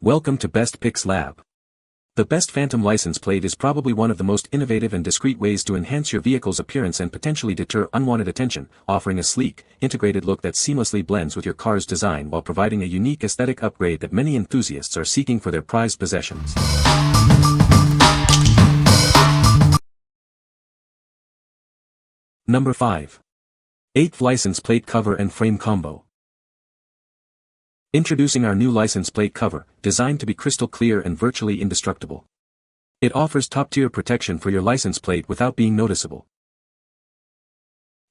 Welcome to Best Picks Lab. The Best Phantom license plate is probably one of the most innovative and discreet ways to enhance your vehicle's appearance and potentially deter unwanted attention, offering a sleek, integrated look that seamlessly blends with your car's design while providing a unique aesthetic upgrade that many enthusiasts are seeking for their prized possessions. Number 5. 8th license plate cover and frame combo. Introducing our new license plate cover, designed to be crystal clear and virtually indestructible. It offers top-tier protection for your license plate without being noticeable.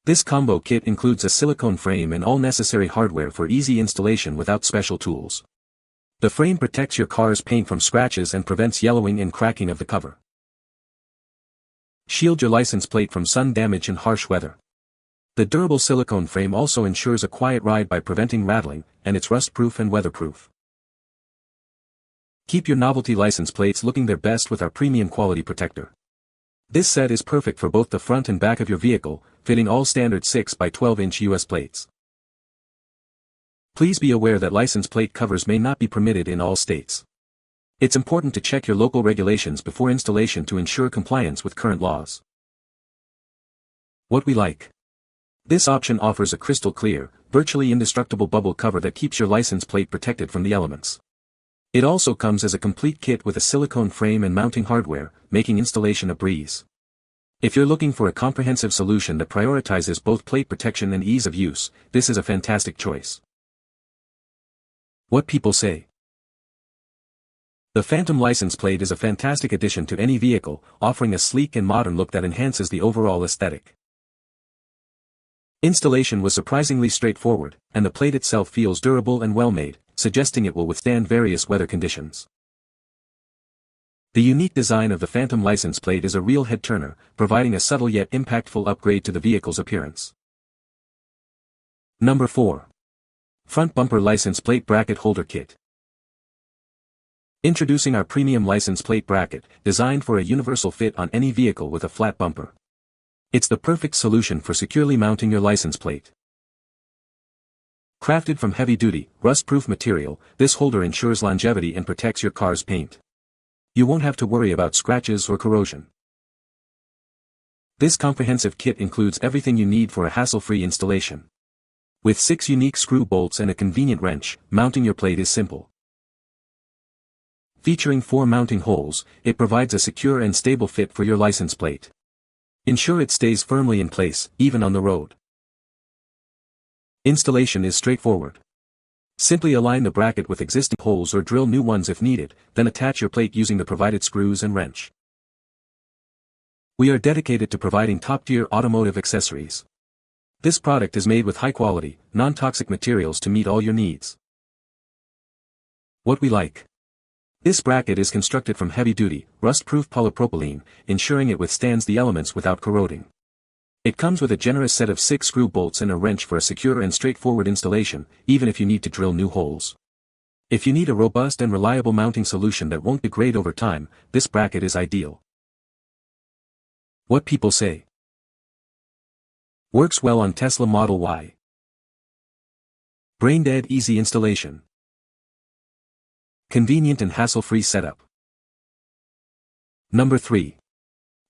This combo kit includes a silicone frame and all necessary hardware for easy installation without special tools. The frame protects your car's paint from scratches and prevents yellowing and cracking of the cover. Shield your license plate from sun damage and harsh weather. The durable silicone frame also ensures a quiet ride by preventing rattling, and it's rust-proof and weatherproof. Keep your novelty license plates looking their best with our premium quality protector. This set is perfect for both the front and back of your vehicle, fitting all standard 6 by 12-inch US plates. Please be aware that license plate covers may not be permitted in all states. It's important to check your local regulations before installation to ensure compliance with current laws. What we like. This option offers a crystal clear, virtually indestructible bubble cover that keeps your license plate protected from the elements. It also comes as a complete kit with a silicone frame and mounting hardware, making installation a breeze. If you're looking for a comprehensive solution that prioritizes both plate protection and ease of use, this is a fantastic choice. What people say. The Phantom license plate is a fantastic addition to any vehicle, offering a sleek and modern look that enhances the overall aesthetic. Installation was surprisingly straightforward, and the plate itself feels durable and well-made, suggesting it will withstand various weather conditions. The unique design of the Phantom license plate is a real head-turner, providing a subtle yet impactful upgrade to the vehicle's appearance. Number 4. Front Bumper License Plate Bracket Holder Kit. Introducing our premium license plate bracket, designed for a universal fit on any vehicle with a flat bumper. It's the perfect solution for securely mounting your license plate. Crafted from heavy-duty, rust-proof material, this holder ensures longevity and protects your car's paint. You won't have to worry about scratches or corrosion. This comprehensive kit includes everything you need for a hassle-free installation. With 6 unique screw bolts and a convenient wrench, mounting your plate is simple. Featuring 4 mounting holes, it provides a secure and stable fit for your license plate. Ensure it stays firmly in place, even on the road. Installation is straightforward. Simply align the bracket with existing holes or drill new ones if needed, then attach your plate using the provided screws and wrench. We are dedicated to providing top-tier automotive accessories. This product is made with high-quality, non-toxic materials to meet all your needs. What we like. This bracket is constructed from heavy-duty, rust-proof polypropylene, ensuring it withstands the elements without corroding. It comes with a generous set of 6 screw bolts and a wrench for a secure and straightforward installation, even if you need to drill new holes. If you need a robust and reliable mounting solution that won't degrade over time, this bracket is ideal. What people say. Works well on Tesla Model Y. Brain-dead easy installation. Convenient and hassle-free setup. Number 3.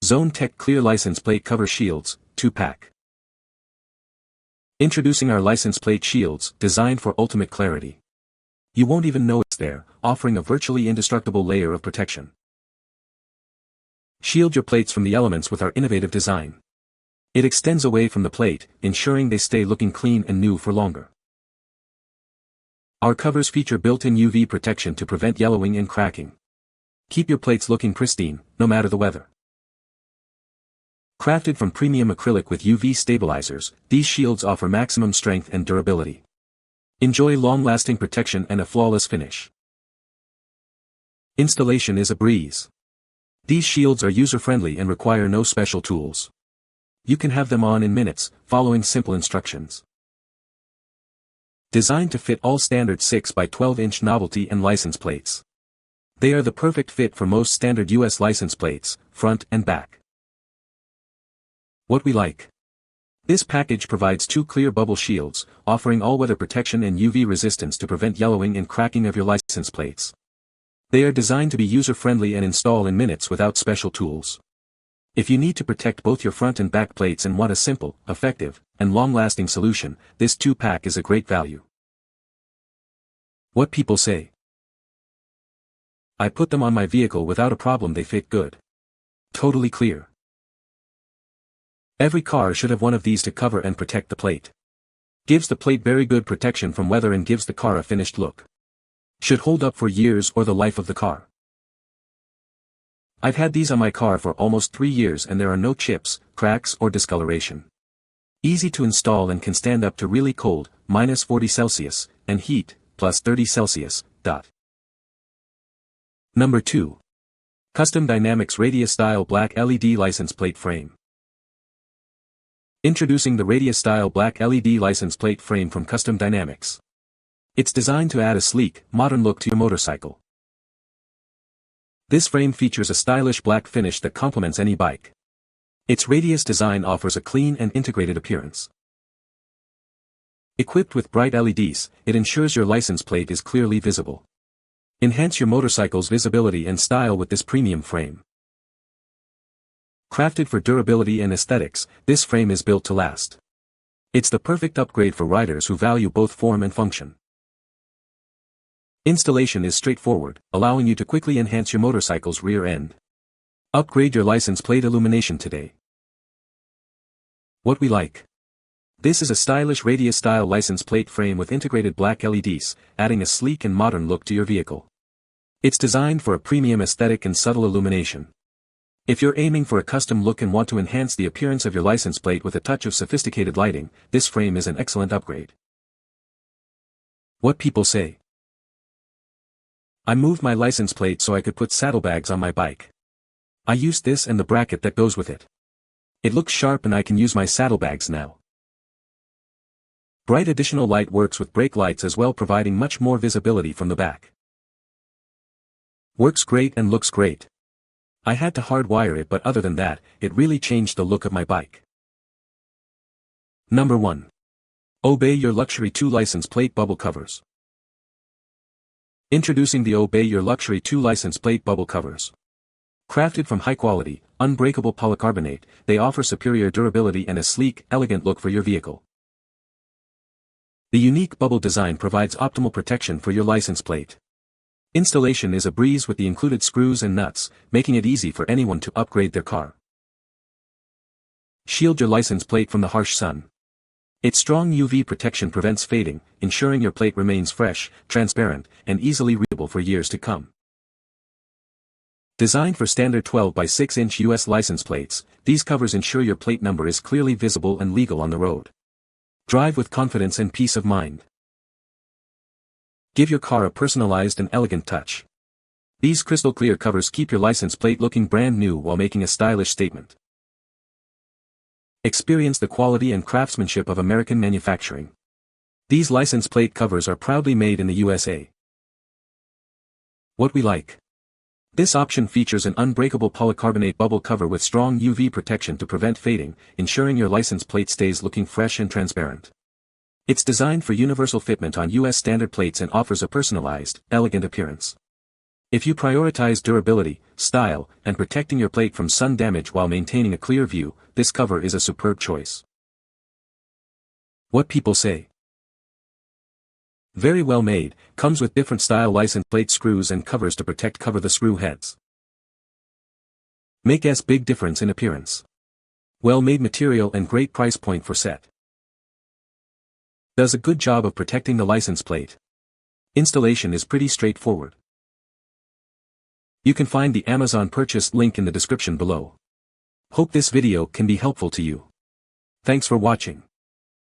Zone Tech Clear License Plate Cover Shields, 2-pack. Introducing our license plate shields, designed for ultimate clarity. You won't even know it's there, offering a virtually indestructible layer of protection. Shield your plates from the elements with our innovative design. It extends away from the plate, ensuring they stay looking clean and new for longer. Our covers feature built-in UV protection to prevent yellowing and cracking. Keep your plates looking pristine, no matter the weather. Crafted from premium acrylic with UV stabilizers, these shields offer maximum strength and durability. Enjoy long-lasting protection and a flawless finish. Installation is a breeze. These shields are user-friendly and require no special tools. You can have them on in minutes, following simple instructions. Designed to fit all standard 6 by 12-inch novelty and license plates. They are the perfect fit for most standard US license plates, front and back. What we like. This package provides 2 clear bubble shields, offering all-weather protection and UV resistance to prevent yellowing and cracking of your license plates. They are designed to be user-friendly and install in minutes without special tools. If you need to protect both your front and back plates and want a simple, effective, and long-lasting solution, this 2-pack is a great value. What people say. I put them on my vehicle without a problem, they fit good. Totally clear. Every car should have one of these to cover and protect the plate. Gives the plate very good protection from weather and gives the car a finished look. Should hold up for years or the life of the car. I've had these on my car for almost 3 years and there are no chips, cracks or discoloration. Easy to install and can stand up to really cold, -40 Celsius, and heat, +30 Celsius. Number 2. Custom Dynamics Radius Style Black LED License Plate Frame. Introducing the Radius Style Black LED License Plate Frame from Custom Dynamics. It's designed to add a sleek, modern look to your motorcycle. This frame features a stylish black finish that complements any bike. Its radius design offers a clean and integrated appearance. Equipped with bright LEDs, it ensures your license plate is clearly visible. Enhance your motorcycle's visibility and style with this premium frame. Crafted for durability and aesthetics, this frame is built to last. It's the perfect upgrade for riders who value both form and function. Installation is straightforward, allowing you to quickly enhance your motorcycle's rear end. Upgrade your license plate illumination today. What we like. This is a stylish radius-style license plate frame with integrated black LEDs, adding a sleek and modern look to your vehicle. It's designed for a premium aesthetic and subtle illumination. If you're aiming for a custom look and want to enhance the appearance of your license plate with a touch of sophisticated lighting, this frame is an excellent upgrade. What people say. I moved my license plate so I could put saddlebags on my bike. I used this and the bracket that goes with it. It looks sharp and I can use my saddlebags now. Bright additional light works with brake lights as well, providing much more visibility from the back. Works great and looks great. I had to hardwire it, but other than that, it really changed the look of my bike. Number 1. Obey Your Luxury 2 License Plate Bubble Covers. Introducing the Obey Your Luxury 2 License Plate Bubble Covers. Crafted from high-quality, unbreakable polycarbonate, they offer superior durability and a sleek, elegant look for your vehicle. The unique bubble design provides optimal protection for your license plate. Installation is a breeze with the included screws and nuts, making it easy for anyone to upgrade their car. Shield your license plate from the harsh sun. Its strong UV protection prevents fading, ensuring your plate remains fresh, transparent, and easily readable for years to come. Designed for standard 12 by 6 inch US license plates, these covers ensure your plate number is clearly visible and legal on the road. Drive with confidence and peace of mind. Give your car a personalized and elegant touch. These crystal clear covers keep your license plate looking brand new while making a stylish statement. Experience the quality and craftsmanship of American manufacturing. These license plate covers are proudly made in the USA. What we like. This option features an unbreakable polycarbonate bubble cover with strong UV protection to prevent fading, ensuring your license plate stays looking fresh and transparent. It's designed for universal fitment on US standard plates and offers a personalized, elegant appearance. If you prioritize durability, style, and protecting your plate from sun damage while maintaining a clear view, this cover is a superb choice. What people say. Very well made, comes with different style license plate screws and covers to cover the screw heads. Make big difference in appearance. Well-made material and great price point for set. Does a good job of protecting the license plate. Installation is pretty straightforward. You can find the Amazon purchase link in the description below. Hope this video can be helpful to you. Thanks for watching.